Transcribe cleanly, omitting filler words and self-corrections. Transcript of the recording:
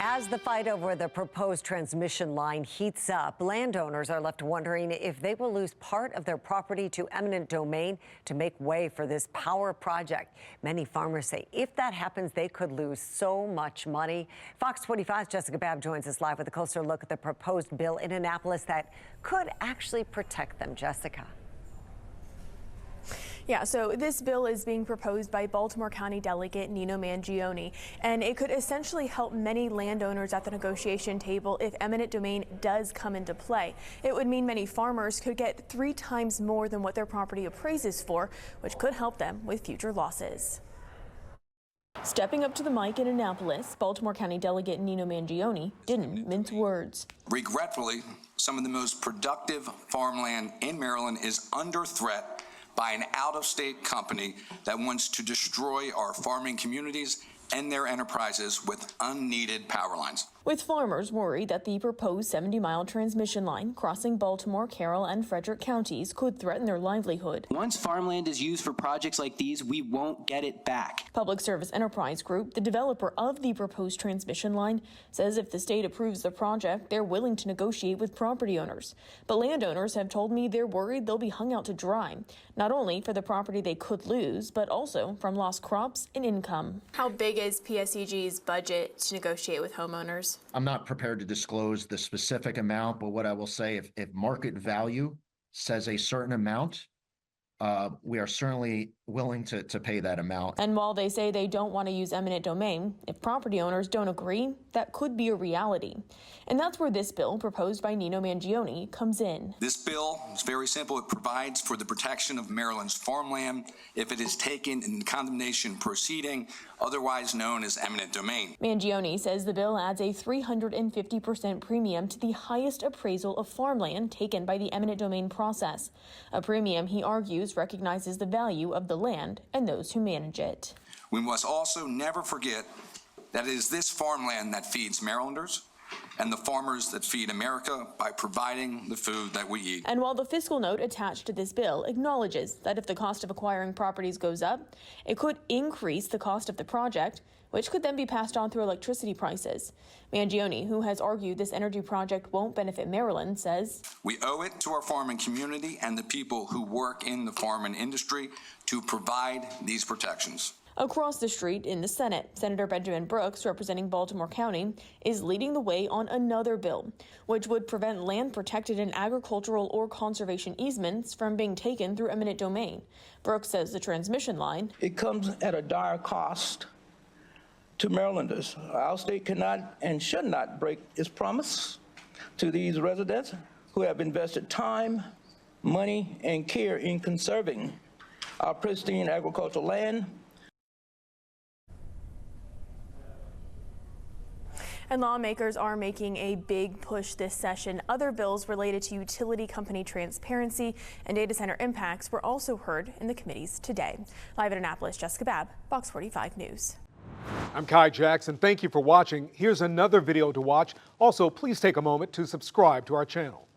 As the fight over the proposed transmission line heats up, landowners are left wondering if they will lose part of their property to eminent domain to make way for this power project. Many farmers say if that happens, they could lose so much money. Fox 45's Jessica Babb joins us live with a closer look at the proposed bill in Annapolis that could actually protect them. Jessica. Yeah, so this bill is being proposed by Baltimore County Delegate Nino Mangione, and it could essentially help many landowners at the negotiation table if eminent domain does come into play. It would mean many farmers could get 3 times more than what their property appraises for, which could help them with future losses. Stepping up to the mic in Annapolis, Baltimore County Delegate Nino Mangione didn't mince words. Regretfully, some of the most productive farmland in Maryland is under threat by an out-of-state company that wants to destroy our farming communities and their enterprises with unneeded power lines. With farmers worried that the proposed 70-mile transmission line crossing Baltimore, Carroll, and Frederick counties could threaten their livelihood. Once farmland is used for projects like these, we won't get it back. Public Service Enterprise Group, the developer of the proposed transmission line, says if the state approves the project, they're willing to negotiate with property owners. But landowners have told me they're worried they'll be hung out to dry, not only for the property they could lose, but also from lost crops and income. How big is PSEG's budget to negotiate with homeowners? I'm not prepared to disclose the specific amount, but what I will say, if market value says a certain amount, we are certainly willing to pay that amount. And while they say they don't want to use eminent domain, if property owners don't agree, that could be a reality. And that's where this bill proposed by Nino Mangione comes in. This bill is very simple. It provides for the protection of Maryland's farmland if it is taken in condemnation proceeding, otherwise known as eminent domain. Mangione says the bill adds a 350% premium to the highest appraisal of farmland taken by the eminent domain process. A premium, he argues, recognizes the value of the land and those who manage it. We must also never forget that it is this farmland that feeds Marylanders and the farmers that feed America by providing the food that we eat. And while the fiscal note attached to this bill acknowledges that if the cost of acquiring properties goes up, it could increase the cost of the project, which could then be passed on through electricity prices. Mangione, who has argued this energy project won't benefit Maryland, says, "We owe it to our farming community and the people who work in the farming industry to provide these protections." Across the street in the Senate, Senator Benjamin Brooks, representing Baltimore County, is leading the way on another bill, which would prevent land protected in agricultural or conservation easements from being taken through eminent domain. Brooks says the transmission line, it comes at a dire cost to Marylanders. Our state cannot and should not break its promise to these residents who have invested time, money, and care in conserving our pristine agricultural land. And lawmakers are making a big push this session. Other bills related to utility company transparency and data center impacts were also heard in the committees today. Live in Annapolis, Jessica Babb, Fox 45 News. I'm Kai Jackson. Thank you for watching. Here's another video to watch. Also, please take a moment to subscribe to our channel.